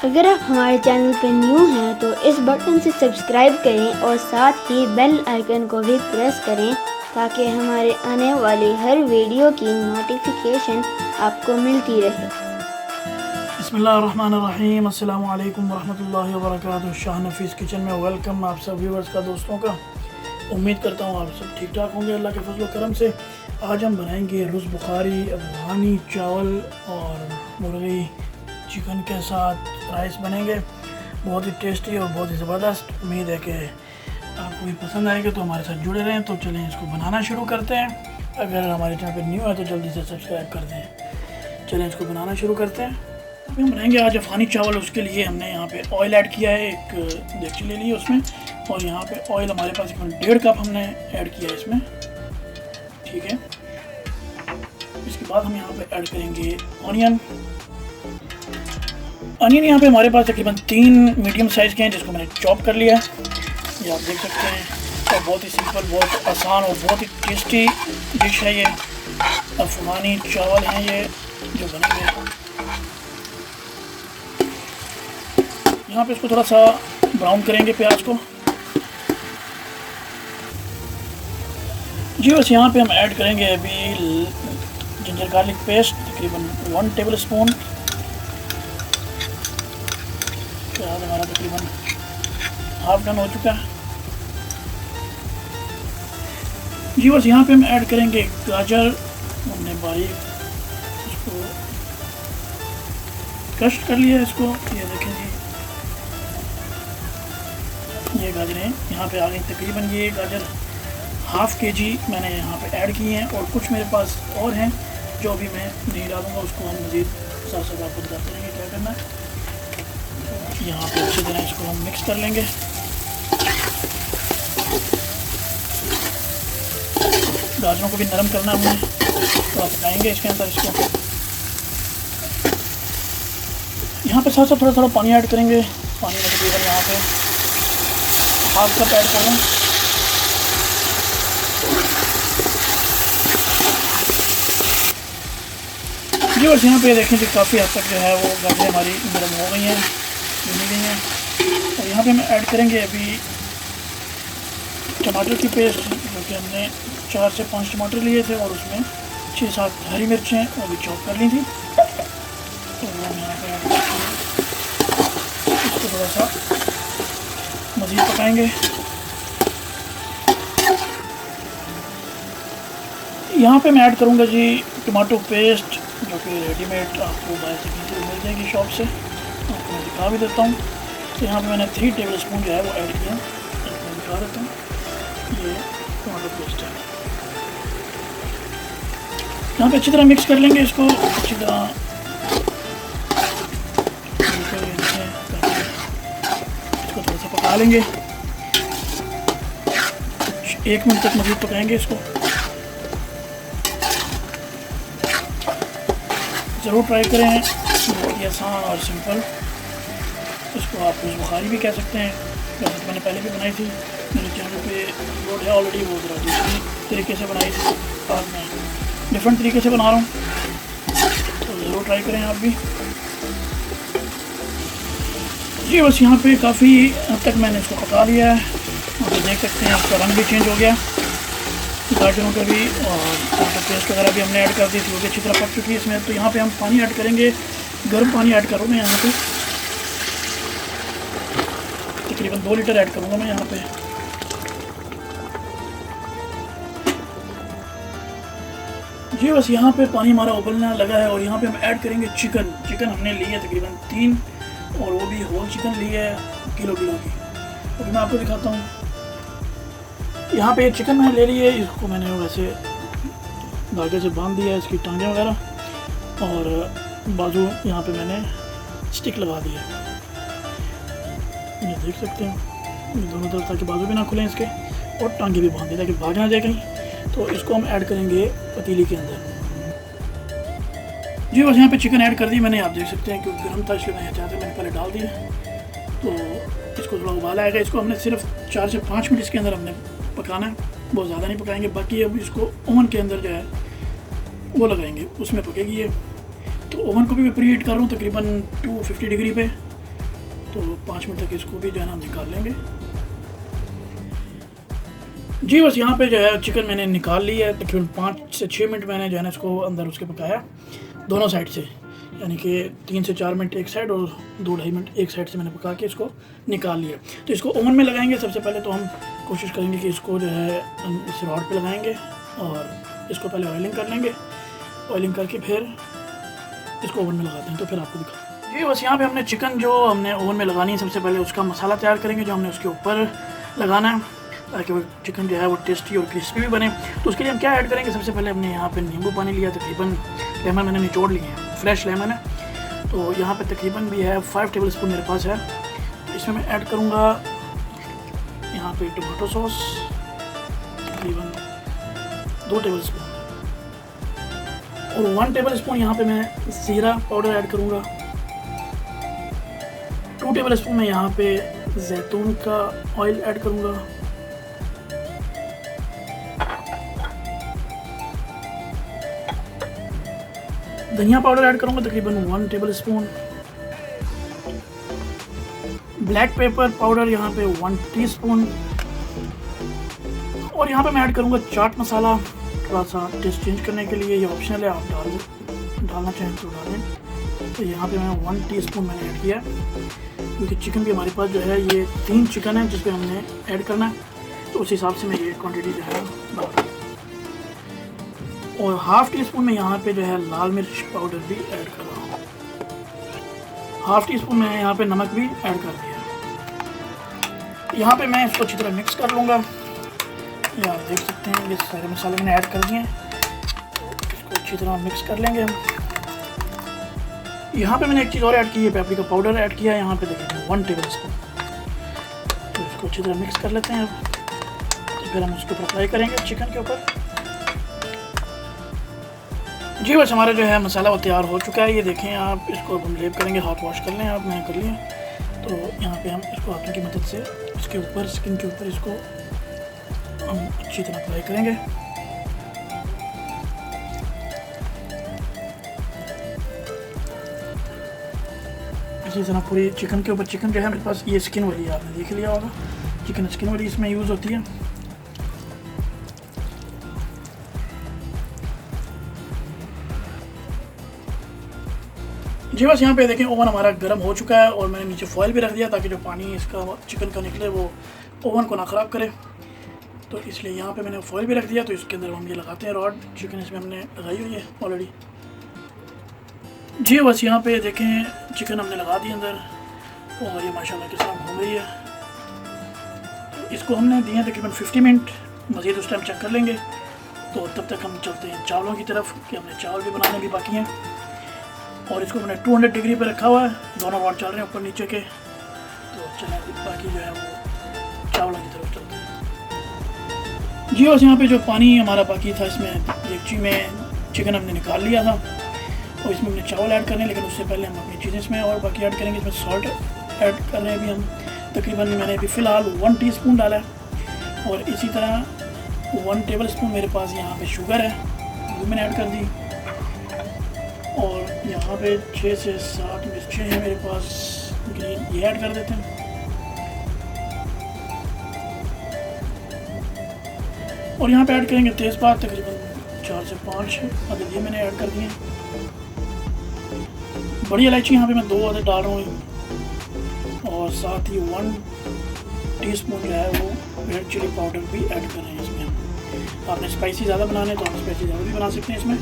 अगर आप हमारे चैनल पर न्यू हैं तो इस बटन से सब्सक्राइब करें और साथ ही बेल आइकन को भी प्रेस करें ताकि हमारे आने वाली हर वीडियो की नोटिफिकेशन आपको मिलती रहे। बिस्मिल्लाहिर्रहमानिर्रहीम, अस्सलामु अलैकुम वरहमतुल्लाहि वबरकातुहू। शाह नफीस किचन में वेलकम आप सब व्यूवर्स का, दोस्तों का। उम्मीद करता हूँ आप सब ठीक ठाक होंगे अल्लाह के फजल करम से। आज हम बनाएंगे रुज़ बुखारी, अफ़गानी चावल और मुर्गी चिकन के साथ राइस बनेंगे। बहुत ही टेस्टी और बहुत ही ज़बरदस्त। उम्मीद है कि आपको भी पसंद आएगा, तो हमारे साथ जुड़े रहें। तो चलें इसको बनाना शुरू करते हैं। अगर हमारे चैनल पर न्यू है तो जल्दी से सब्सक्राइब कर दें। चलें इसको बनाना शुरू करते हैं। अभी हम बनाएंगे आज अफ़गानी चावल। उसके लिए हमने यहाँ पे ऑयल ऐड किया है, एक देगची ले ली उसमें, और यहाँ पे ऑयल हमारे पास 1.5 कप हमने ऐड किया है इसमें, ठीक है। इसके बाद हम यहाँ पे ऐड करेंगे ऑनियन। यहाँ पे हमारे पास तकरीबन 3 मीडियम साइज़ के हैं, जिसको मैंने चॉप कर लिया है, ये आप देख सकते हैं। और बहुत ही सिंपल, बहुत आसान और बहुत ही टेस्टी डिश है ये। अफ़गानी चावल हैं ये जो बनेंगे। यहाँ पे इसको थोड़ा सा ब्राउन करेंगे प्याज को। जी बस यहाँ पे हम ऐड करेंगे अभी जिंजर गार्लिक पेस्ट, तकरीबन 1 टेबल स्पून। प्याज हमारा तकरीबन हाफ डन हो चुका है। जी बस यहाँ पे हम ऐड करेंगे गाजर। हमने बारीक इसको कट कर लिया है इसको, ये देखें जी, ये गाजरें यहाँ पे आ गई। तकरीबन ये गाजर हाफ़ kg मैंने यहाँ पे ऐड किए हैं, और कुछ मेरे पास और हैं जो अभी मैं नहीं डालूँगा, उसको हम मज़ीद साथ साथ आपको बताते रहेंगे क्या करना है। तो यहाँ पे अच्छी तरह इसको हम मिक्स कर लेंगे। गाजरों को भी नरम करना है हमने, थोड़ा पकाएंगे इसके अंदर इसको। यहाँ पे साथ साथ थोड़ा थोड़ा पानी ऐड करेंगे। पानी में तकरीबन यहाँ पे हाफ कप ऐड कर रहा हूँ। जी बस यहाँ पे देखें कि काफ़ी हद तक जो है वो गाजरें हमारी नरम हो गई हैं, भुनी गई हैं। और यहाँ पे हम ऐड करेंगे अभी टमाटर की पेस्ट, जो कि हमने 4 से 5 टमाटर लिए थे, और उसमें 6-7 हरी मिर्चें वो भी चॉप कर ली थी। तो वो हम यहाँ पे ऐड करके इसको थोड़ा सा मज़ीद पकाएंगे। यहाँ पे मैं ऐड करूँगा जी टमाटो पेस्ट, जो कि रेडीमेड आपको बाहर से मिल जाएगी शॉप से। आपको मैं दिखा भी देता हूँ। तो यहाँ पे मैंने 3 टेबल स्पून जो है वो ऐड किया, आपको दिखा देता हूँ। ये टमाटो पेस्ट है। यहाँ पे अच्छी तरह मिक्स कर लेंगे इसको, अच्छी तरह इसको थोड़ा सा पका लेंगे। 1 मिनट तक मज़ीद पकाएंगे इसको। ज़रूर ट्राई करें, बहुत ही आसान और सिंपल। इसको आप रुज़ बुखारी भी कह सकते हैं। वैसे तो मैंने पहले भी बनाई थी, मेरे चैनल पे अपलोड है ऑलरेडी, वो ज़रा दूसरी तरीके से बनाई थी, और मैं डिफरेंट तरीके से बना रहा हूँ, तो ज़रूर ट्राई करें आप भी। जी बस यहाँ पे काफ़ी हद तक मैंने इसको पका लिया है। आप देख सकते हैं इसका रंग भी चेंज हो गया गाजरों का भी, और टमाटो पेस्ट वगैरह भी हमने ऐड कर दी थी, वो भी अच्छी तरह पक चुकी है इसमें। तो यहाँ पे हम पानी ऐड करेंगे, गर्म पानी ऐड करूँ मैं यहाँ पे, तकरीबन 2 लीटर ऐड करूँगा मैं यहाँ पे। जी बस यहाँ पे पानी हमारा उबलना लगा है, और यहाँ पे हम ऐड करेंगे चिकन हमने ली है तकरीबन 3, और वो भी होल चिकन ली है किलो की। तो मैं आपको दिखाता हूँ। यहाँ पे एक चिकन मैंने ले ली है, इसको मैंने वैसे धागे से बांध दिया है, इसकी टांगें वगैरह, और बाजू यहाँ पे मैंने स्टिक लगा दिया है, ये देख सकते हैं दोनों तरफ, ताकि बाजू भी ना खुलें इसके, और टांगे भी बांध दी ताकि भाग ना जाए कहीं। तो इसको हम ऐड करेंगे पतीली के अंदर। जी बस यहाँ पे चिकन ऐड कर दी मैंने, आप देख सकते हैं, क्योंकि गर्म था इसलिए मैं चाहते मैंने पहले डाल दिया। तो इसको थोड़ा उबाला आएगा, इसको हमने सिर्फ 4 से 5 मिनट इसके अंदर हमने पकाना है, बहुत ज़्यादा नहीं पकाएंगे। बाकी अब इसको ओवन के अंदर जो है वो लगाएंगे, उसमें पकेगी ये। तो ओवन को भी मैं प्री हीट कर रहा हूँ तकरीबन 250 डिग्री पे, तो 5 मिनट तक इसको भी जो है ना हम निकाल लेंगे। जी बस यहाँ पे जो है चिकन मैंने निकाल लिया है। तकरीबन 5 से 6 मिनट मैंने जो है ना इसको अंदर उसके पकाया दोनों साइड से, यानी कि 3 से 4 मिनट एक साइड और 2-2.5 मिनट एक साइड से मैंने पका के इसको निकाल लिया। तो इसको ओवन में लगाएंगे। सबसे पहले तो हम कोशिश करेंगे कि इसको जो है हम इस रॉड पे लगाएंगे और इसको पहले ऑयलिंग कर लेंगे। ऑयलिंग करके फिर इसको ओवन में लगाते हैं, तो फिर आपको दिखा। जी बस यहाँ पे हमने चिकन जो हमने ओवन में लगानी है, सबसे पहले उसका मसाला तैयार करेंगे जो हमने उसके ऊपर लगाना है, ताकि वो चिकन जो है वो टेस्टी और क्रिस्पी भी बने। तो उसके लिए हम क्या ऐड करेंगे, सबसे पहले हमने यहाँ पे नींबू पानी लिया, तकरीबन लेमन मैंने निचोड़ लिए हैं, फ्रेश लेमन है। तो यहाँ पे तकरीबन भी है 5 टेबल स्पून मेरे पास है। तो इसमें मैं ऐड करूँगा यहाँ पे टमाटो सॉस तकरीबन 2 टेबल स्पून, और 1 टेबल स्पून यहाँ पे मैं ज़ीरा पाउडर ऐड करूँगा। 2 टेबल स्पून मैं यहाँ पे जैतून का ऑयल ऐड करूँगा। धनिया पाउडर ऐड करूँगा तकरीबन 1 table spoon. Black pepper powder यहाँ पे 1 टीस्पून, और यहाँ पे मैं ऐड करूँगा चाट मसाला, थोड़ा सा टेस्ट चेंज करने के लिए। ये ऑप्शनल है, आप डालना चाहें तो डालें। तो यहाँ पे मैं 1 टीस्पून मैंने ऐड किया, क्योंकि चिकन भी हमारे पास जो है ये 3 चिकन है जिस पे हमने ऐड करना है, तो उस हिसाब से मैं ये क्वांटिटी जो है डाल रहा हूँ। और 1/2 टीस्पून में यहाँ पे जो है लाल मिर्च पाउडर भी ऐड कर रहा हूँ। 1/2 टीस्पून में यहाँ पे नमक भी ऐड कर दिया। यहाँ पे मैं इसको अच्छी तरह मिक्स कर लूँगा। ये आप देख सकते हैं ये सारे मसाले मैंने ऐड कर दिए हैं, इसको अच्छी तरह मिक्स कर लेंगे हम। यहाँ पे मैंने एक चीज़ और ऐड की है, पेपरिका पाउडर ऐड किया है यहाँ पे, देखिए 1 टेबल स्पून। तो इसको अच्छी तरह मिक्स कर लेते हैं अब। तो फिर हम उसके ऊपर अप्लाई करेंगे चिकन के ऊपर। जी बस हमारा जो है मसाला वो तैयार हो चुका है। ये देखें आप, इसको हम लेप करेंगे, हाथ वॉश कर लें आप, मैंने कर लिया। तो यहाँ पे हम इसको हाथों की मदद से इसके ऊपर, स्किन के ऊपर इसको हम अच्छी तरह अप्लाई करेंगे। इसी तरह पूरी चिकन के ऊपर। चिकन जो है मेरे पास ये स्किन वाली है, आपने देख लिया होगा, चिकन स्किन वाली इसमें यूज़ होती है। जी बस यहाँ पे देखें ओवन हमारा गर्म हो चुका है, और मैंने नीचे फॉइल भी रख दिया ताकि जो पानी इसका चिकन का निकले वो ओवन को ना ख़राब करे। तो इसलिए यहाँ पे मैंने फॉइल भी रख दिया। तो इसके अंदर हम ये लगाते हैं रॉड, चिकन इसमें हमने लगाई हुई है ऑलरेडी। जी बस यहाँ पे देखें चिकन हमने लगा दी अंदर, और ये माशाल्लाह के साथ घूम रही है। तो इसको हमने दिए तकरीबन 50 मिनट, मज़ीद उस टाइम चेक कर लेंगे। तो तब तक हम चलते हैं चावलों की तरफ, कि हमने चावल भी बनाने भी बाकी हैं। और इसको मैंने 200 डिग्री पर रखा हुआ है, दोनों रॉड चल रहे हैं ऊपर नीचे के। तो चलें बाकी जो है वो चावलों की तरफ चलते हैं। जी और यहाँ पे जो पानी हमारा बाकी था, इसमें देगची में चिकन हमने निकाल लिया था, और इसमें हमने चावल ऐड करने, लेकिन उससे पहले हम अपनी चीज़ें इसमें और बाकी ऐड करेंगे। इसमें सॉल्ट ऐड कर रहे हैं अभी हम, तकरीबन मैंने अभी फ़िलहाल 1 टीस्पून डाला है। और इसी तरह 1 टेबल स्पून मेरे पास यहाँ पे शुगर है, वो मैंने ऐड कर दी। और यहाँ पे 6 से 7 मिर्चें हैं मेरे पास ग्रीन, ये ऐड कर देते हैं। और यहाँ पे ऐड करेंगे तेज़पात, तकरीबन 4 से 5 अदद ये मैंने ऐड कर दिए। बड़ी इलायची यहाँ पे मैं 2 अदद डाल रहा हूँ, और साथ ही 1 टीस्पून जो है वो रेड चिली पाउडर भी ऐड कर रहे हैं इसमें। आपने स्पाइसी ज़्यादा बनाना है तो आप स्पाइसी ज़्यादा भी बना सकते हैं, इसमें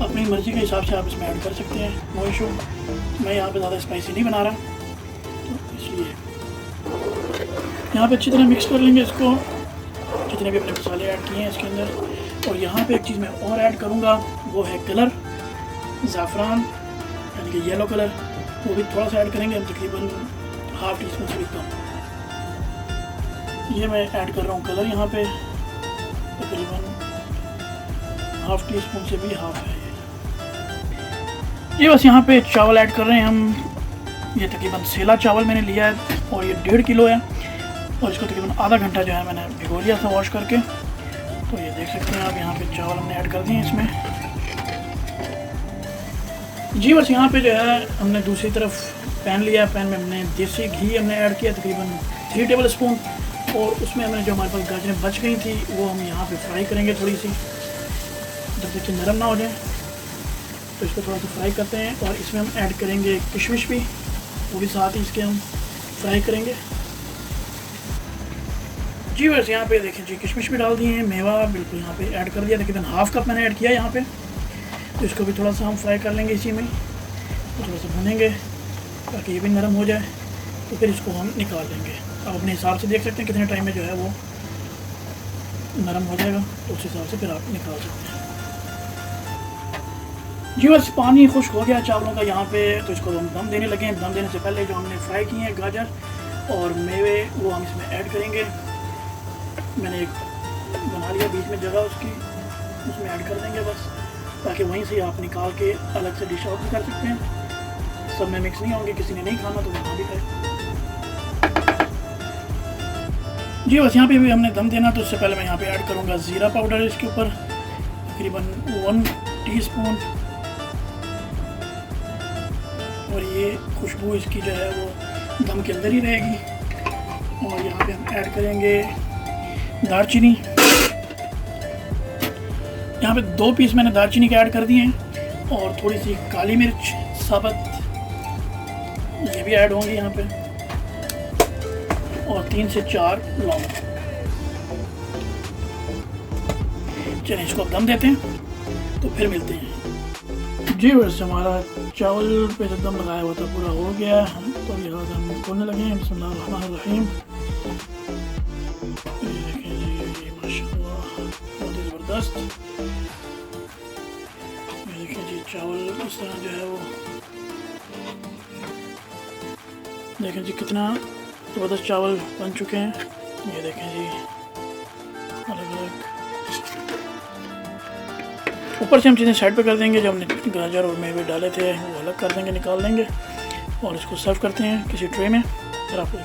अपनी मर्ज़ी के हिसाब से आप इसमें ऐड कर सकते हैं, नो इशू। मैं यहाँ पे ज़्यादा स्पाइसी नहीं बना रहा, तो इसलिए यहाँ पे अच्छी तरह मिक्स कर लेंगे इसको, जितने भी अपने मसाले ऐड किए हैं इसके अंदर। और यहाँ पे एक चीज़ मैं और ऐड करूँगा, वो है कलर, ज़ाफ़रान यानी कि येलो कलर, वो भी थोड़ा सा ऐड करेंगे हम, तकरीबन 1/2 टीस्पून से भी कम। ये मैं ऐड कर रहा हूँ कलर यहाँ पे, तकरीबन 1/2 टीस्पून से भी हाफ है ये बस यहाँ पे चावल ऐड कर रहे हैं हम। ये तकरीबन सेला चावल मैंने लिया है, और ये 1.5 किलो है, और इसको तकरीबन आधा घंटा जो है मैंने भिगो लिया था वॉश करके। तो ये देख सकते हैं आप, यहाँ पे चावल हमने ऐड कर दिए हैं इसमें। जी बस यहाँ पे जो है हमने दूसरी तरफ पैन लिया, पैन में हमने देसी घी हमने ऐड किया तकरीबन 3 टेबल स्पून, और उसमें हमने जो हमारे पास गाजरें बच गई थी वो हम यहाँ पे फ्राई करेंगे थोड़ी सी, जब तक कि नरम ना हो जाए। तो इसको थोड़ा सा फ्राई करते हैं, और इसमें हम ऐड करेंगे किशमिश भी, वो भी साथ ही इसके हम फ्राई करेंगे। जी बस यहाँ पे देखें जी, किशमिश भी डाल दिए हैं, मेवा बिल्कुल यहाँ पे ऐड कर दिया, तकरीबन हाफ कप मैंने ऐड किया यहाँ पे। तो इसको भी थोड़ा सा हम फ्राई कर लेंगे इसी में, तो थोड़ा सा भूनेंगे ताकि ये भी नरम हो जाए। तो फिर इसको हम निकाल लेंगे। आप अपने हिसाब से देख सकते हैं कितने टाइम में जो है वो नरम हो जाएगा, तो उस हिसाब से फिर आप निकाल सकते हैं। जी बस पानी खुश्क हो गया चावलों का यहाँ पे, तो इसको हम दम देने लगे हैं। दम देने से पहले जो हमने फ्राई किए हैं गाजर और मेवे वो हम इसमें ऐड करेंगे। मैंने एक बना लिया बीच में जगह उसकी, उसमें ऐड कर देंगे बस, ताकि वहीं से आप निकाल के अलग से डिश आउट भी कर सकते हैं। सब में मिक्स नहीं होंगे, किसी ने नहीं खाना तो वहाँ भी खाए। जी बस यहाँ पे भी हमने दम देना, तो उससे पहले मैं यहाँ पे ऐड करूँगा ज़ीरा पाउडर इसके ऊपर, तकरीबन 1 टीस्पून, और ये खुशबू इसकी जो है वो दम के अंदर ही रहेगी। और यहाँ पे हम ऐड करेंगे दालचीनी, यहाँ पे 2 पीस मैंने दालचीनी के ऐड कर दिए हैं, और थोड़ी सी काली मिर्च साबुत ये भी ऐड होंगी यहाँ पे, और 3 से 4 लौंग। चलिए इसको दम देते हैं, तो फिर मिलते हैं। जी वैसे हमारा चावल पे जो दम लगाया हुआ था पूरा हो गया, तो लिहाजा हम खोलने लगे हैं। बिस्मिल्लाहिर्रहमानिर्रहीम। ज़बरदस्त, ये देखिए जी चावल इस तरह जो है वो, देखें जी कितना ज़बरदस्त चावल बन चुके हैं। ये देखें जी अलग अलग, ऊपर से हम चीज़ें साइड पे कर देंगे। जो हमने गाजर और मेवे डाले थे वो अलग कर देंगे, निकाल देंगे, और इसको सर्व करते हैं किसी ट्रे में। फिर आपको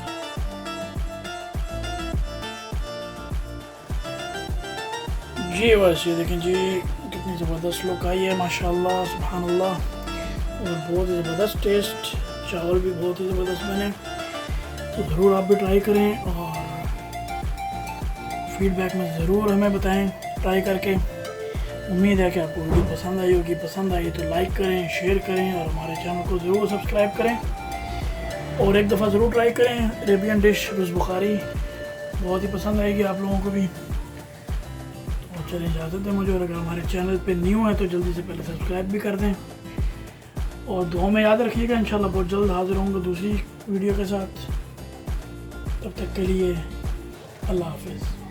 जी बस ये देखें जी कितनी ज़बरदस्त लुक आई है, माशाल्लाह सुभानअल्लाह, और बहुत ही ज़बरदस्त टेस्ट, चावल भी बहुत ही ज़बरदस्त बने। तो ज़रूर आप भी ट्राई करें, और फीडबैक में ज़रूर हमें बताएं ट्राई करके। उम्मीद है कि आपको वीडियो पसंद आई होगी। पसंद आई तो लाइक करें, शेयर करें, और हमारे चैनल को ज़रूर सब्सक्राइब करें, और एक दफ़ा ज़रूर ट्राई करें अरेबियन डिश रुज़ बुखारी, बहुत ही पसंद आएगी आप लोगों को भी। चलिए इजाज़त दें मुझे, और अगर हमारे चैनल पे न्यू है तो जल्दी से पहले सब्सक्राइब भी कर दें, और दुआ में याद रखिएगा। इंशाल्लाह बहुत जल्द हाज़िर होंगे दूसरी वीडियो के साथ। तब तक के लिए अल्लाह हाफ़िज़।